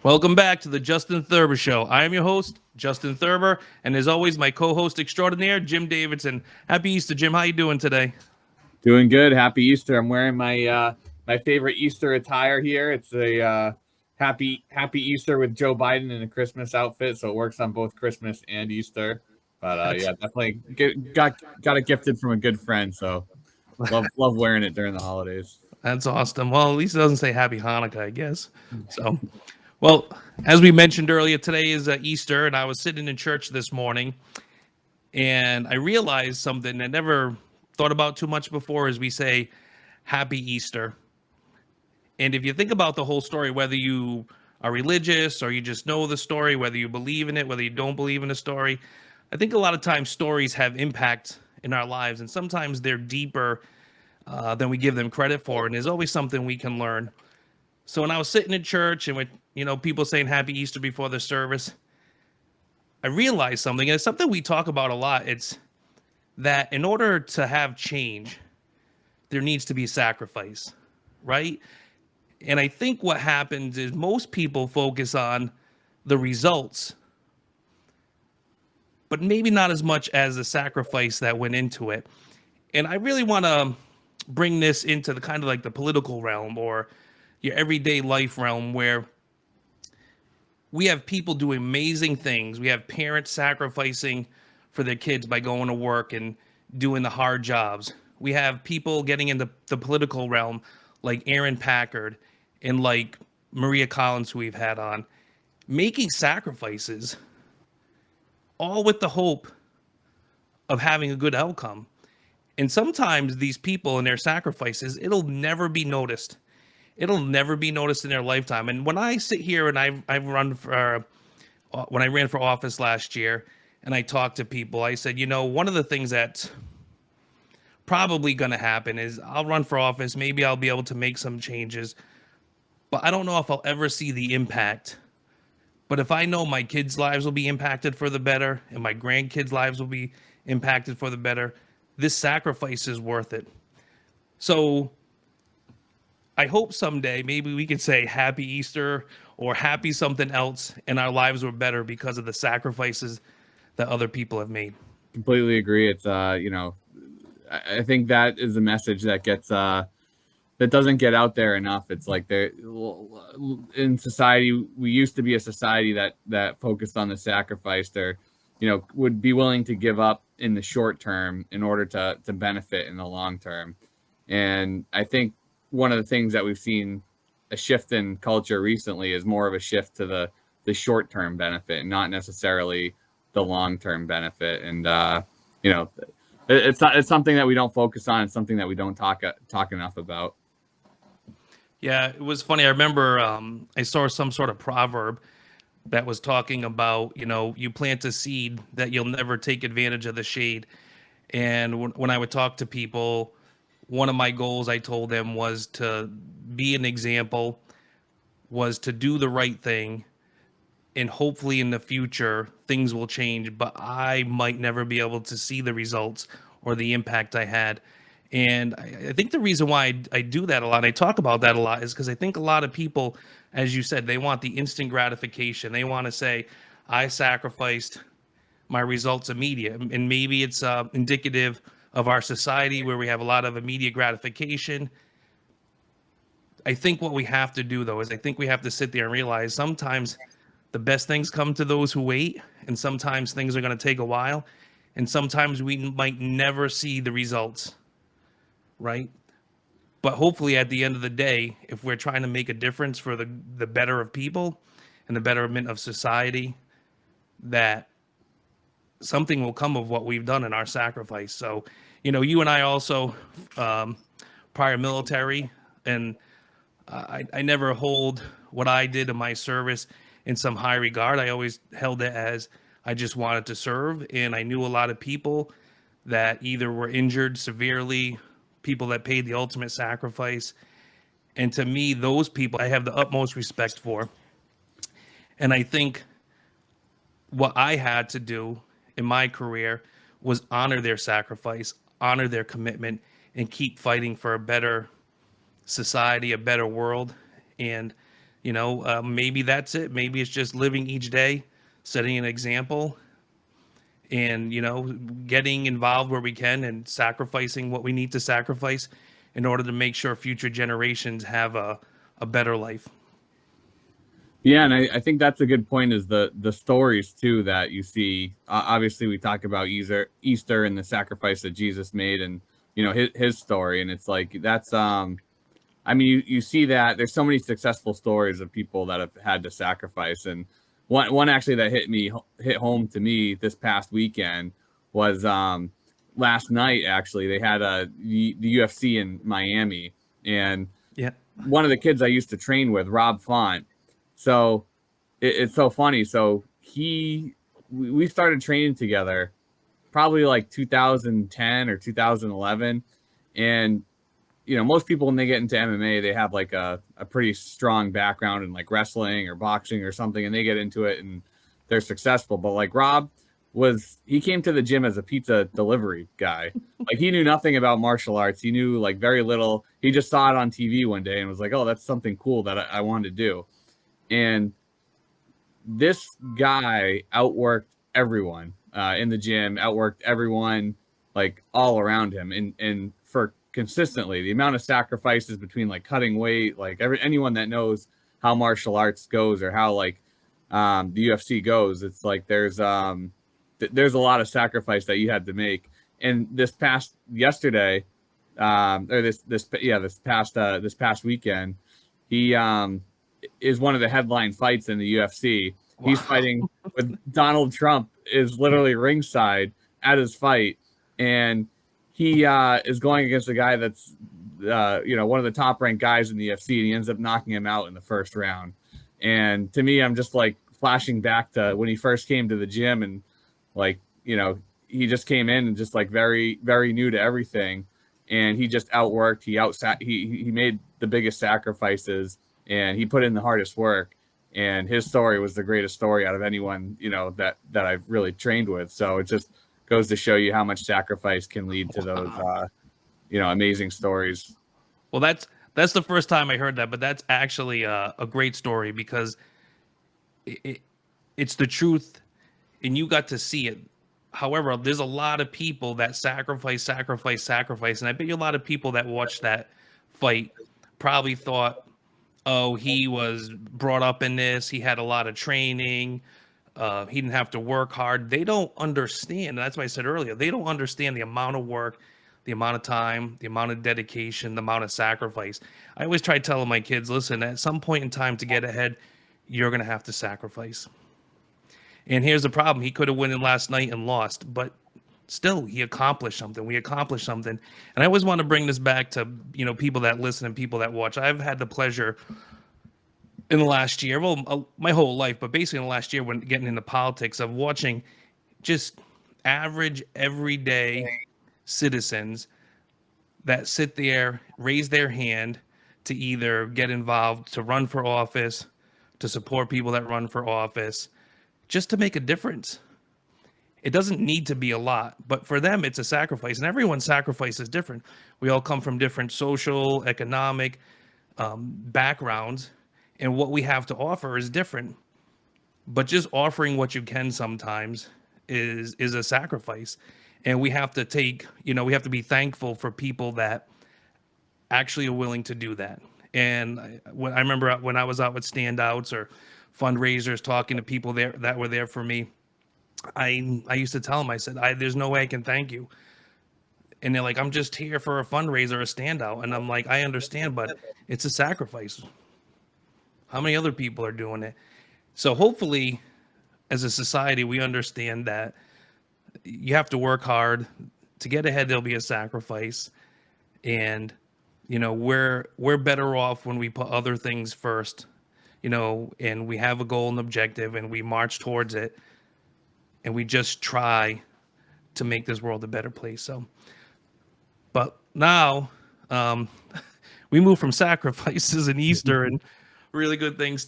Welcome back to the Justin Thurber Show. I am your host, Justin Thurber, and as always, my co-host extraordinaire, Jim Davidson. Happy Easter, Jim. How you doing today? Doing good. Happy Easter. I'm wearing my favorite Easter attire here. It's a happy Easter with Joe Biden in a Christmas outfit, so it works on both Christmas and Easter. But That's yeah, definitely got it gifted from a good friend, so love wearing it during the holidays. that's awesome. Well, at least it doesn't say Happy Hanukkah, I guess. So, well, as we mentioned earlier, today is Easter, and I was sitting in church this morning, and I realized something I never thought about too much before. As we say, Happy Easter. And if you think about the whole story, whether you are religious or you just know the story, whether you believe in it, whether you don't believe in the story, I think a lot of times stories have impact in our lives, and sometimes they're deeper than we give them credit for. And there's always something we can learn. So when I was sitting in church and with people saying Happy Easter before the service, I realized something, and it's something we talk about a lot. It's that in order to have change, there needs to be sacrifice, right? And I think what happens is most people focus on the results, but maybe not as much as the sacrifice that went into it. And I really want to bring this into the kind of like the political realm or your everyday life realm where we have people doing amazing things. We have parents sacrificing for their kids by going to work and doing the hard jobs. We have people getting into the political realm like Aaron Packard and like Maria Collins, who we've had on, making sacrifices, all with the hope of having a good outcome. And sometimes these people and their sacrifices, it'll never be noticed. It'll never be noticed in their lifetime. And when I sit here and I've run for, when I ran for office last year and I talked to people, I said, one of the things that's probably going to happen is I'll run for office. Maybe I'll be able to make some changes, but I don't know if I'll ever see the impact. But if I know my kids' lives will be impacted for the better and my grandkids' lives will be impacted for the better, this sacrifice is worth it. So I hope someday maybe we can say Happy Easter or Happy something else, and our lives were better because of the sacrifices that other people have made. Completely agree. It's I think that is a message that gets that doesn't get out there enough. It's like there in society, we used to be a society that focused on the sacrifice. There, would be willing to give up in the short term in order to benefit in the long term. And I think one of the things that we've seen a shift in culture recently is more of a shift to the short term benefit, not necessarily the long term benefit. And it's something that we don't focus on. It's something that we don't talk enough about. Yeah, it was funny. I remember I saw some sort of proverb that was talking about, you plant a seed that you'll never take advantage of the shade. And when I would talk to people, one of my goals I told them was to be an example, was to do the right thing. And hopefully in the future, things will change, but I might never be able to see the results or the impact I had. And I think the reason why I do that a lot, I talk about that a lot, is because I think a lot of people, as you said, they want the instant gratification. They want to say, I sacrificed, my results immediate. And maybe it's indicative of our society where we have a lot of immediate gratification. I think what we have to do, though, is I think we have to sit there and realize sometimes the best things come to those who wait, and sometimes things are going to take a while, and sometimes we might never see the results, right? But hopefully at the end of the day, if we're trying to make a difference for the better of people and the betterment of society, that something will come of what we've done in our sacrifice. So, you and I also prior military, and I never hold what I did in my service in some high regard. I always held it as I just wanted to serve, and I knew a lot of people that either were injured severely, people that paid the ultimate sacrifice. And to me, those people I have the utmost respect for. And I think what I had to do in my career was honor their sacrifice, honor their commitment, and keep fighting for a better society, a better world. And, Maybe that's it. Maybe it's just living each day, setting an example, and getting involved where we can and sacrificing what we need to sacrifice in order to make sure future generations have a better life. Yeah, and I think that's a good point. Is the stories too that you see. Obviously, we talk about Easter and the sacrifice that Jesus made, and his story, and it's like that's I mean, you see that there's so many successful stories of people that have had to sacrifice, and one actually that hit home to me this past weekend was last night. Actually, they had the UFC in Miami, and Yeah. one of the kids I used to train with, Rob Font. So it's so funny. So we started training together probably like 2010 or 2011, and most people when they get into MMA, they have like a pretty strong background in like wrestling or boxing or something, and they get into it and they're successful. But like Rob he came to the gym as a pizza delivery guy. Like he knew nothing about martial arts. He knew like very little. He just saw it on TV one day and was like, oh, that's something cool that I wanted to do. And this guy outworked everyone in the gym, outworked everyone like all around him, and for consistently the amount of sacrifices between like cutting weight, like anyone that knows how martial arts goes or how like the UFC goes, it's like there's a lot of sacrifice that you had to make. And this past yesterday, or this past weekend, he is one of the headline fights in the UFC. Wow. He's fighting with Donald Trump is literally ringside at his fight, and he is going against a guy that's one of the top ranked guys in the UFC, and he ends up knocking him out in the first round. And to me, I'm just like flashing back to when he first came to the gym, and like he just came in and just like very, very new to everything, and he just outworked. He made the biggest sacrifices, and he put in the hardest work. And his story was the greatest story out of anyone that I've really trained with. So it just goes to show you how much sacrifice can lead to those amazing stories. Well, that's the first time I heard that, but that's actually a great story because it's the truth, and you got to see it. However, there's a lot of people that sacrifice, and I bet you a lot of people that watched that fight probably thought, oh, he was brought up in this, he had a lot of training, he didn't have to work hard. They don't understand. That's why I said earlier, they don't understand the amount of work, the amount of time, the amount of dedication, the amount of sacrifice. I always try telling my kids, listen, at some point in time to get ahead, you're going to have to sacrifice. And here's the problem. He could have won last night and lost, but still he accomplished something. We accomplished something. And I always want to bring this back to, people that listen and people that watch. I've had the pleasure in the last year, well, my whole life, but basically in the last year when getting into politics, of watching just average, everyday citizens that sit there, raise their hand to either get involved, to run for office, to support people that run for office, just to make a difference. It doesn't need to be a lot, but for them, it's a sacrifice, and everyone's sacrifice is different. We all come from different social, economic backgrounds, and what we have to offer is different. But just offering what you can sometimes is a sacrifice, and we have to we have to be thankful for people that actually are willing to do that. And I remember when I was out with standouts or fundraisers, talking to people there that were there for me, I used to tell them, I said, there's no way I can thank you. And they're like, I'm just here for a fundraiser, a standout. And I'm like, I understand, but it's a sacrifice. How many other people are doing it? So hopefully, as a society, we understand that you have to work hard to get ahead. There'll be a sacrifice, and we're better off when we put other things first, and we have a goal and objective, and we march towards it, and we just try to make this world a better place. So, but now we move from sacrifices and Easter and really good things to